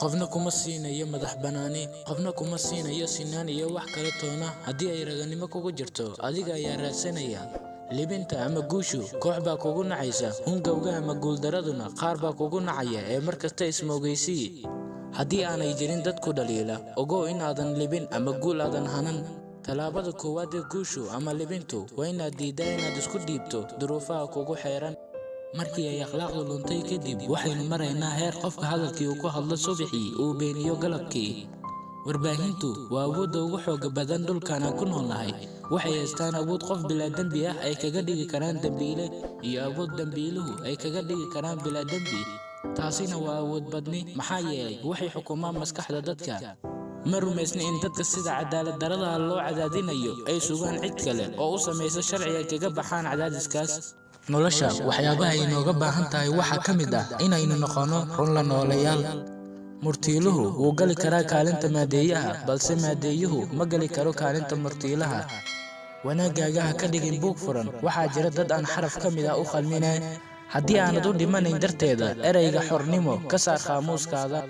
qofna kuma siinayo madax banaani, qofna kuma siinayo sinaan iyo wax kale toona. Haddii ay raganimo kugu jirto, adiga ayaa raadsanaya libinta ama guushu. Koox baa kugu nacaysa, hungowga ama guuldaraduna qaar baa kugu nacaya ee markasta ismoogaysi. haddii aanay jirin dad ku dhaliila, ogow inaadan libin ama guul aadan hanan. talaabada koowaad ee guushu ama libintu waa inaad diidaa inaad isku dhiibto duruufaha kugu xeeran. markii ay akhlaaqdu luntay kadib, waxaynu maraynaa heer qofka hadalkii uu ku hadlo subaxii uu beeniyo galabkii. warbaahintu waa awoodda ugu xooga badan dhulkan aan ku noolnahay. waxay haystaan awood qof bilaa dembi ah ay kaga dhigi karaan dembiile, iyo awood dembiiluhu ay kaga dhigi karaan bilaa dembi. taasina waa awood badni, maxaa yeelay waxay xukumaan maskaxda dadka. ma rumaysna in dadka sida cadaalad darrada loo cadaadinayo ay sugaan cid kale oo u samaysa sharci ay kaga baxaan cadaadiskaas. nolosha waxyaabaha ay inooga baahan tahay waxaa ka mid ah inaynu noqono run la noolayaal. murtiiluhu wuu gali karaa kaalinta maadeeyaha, balse maadeeyuhu ma gali karo kaalinta murtiilaha. wanaagaaga ha ka dhigin buug furan. waxaa jira dad aan xaraf ka mid ah u qalminayn. haddii aanad u dhimanayn darteeda, ereyga xornimo ka saar qaamuuskaada.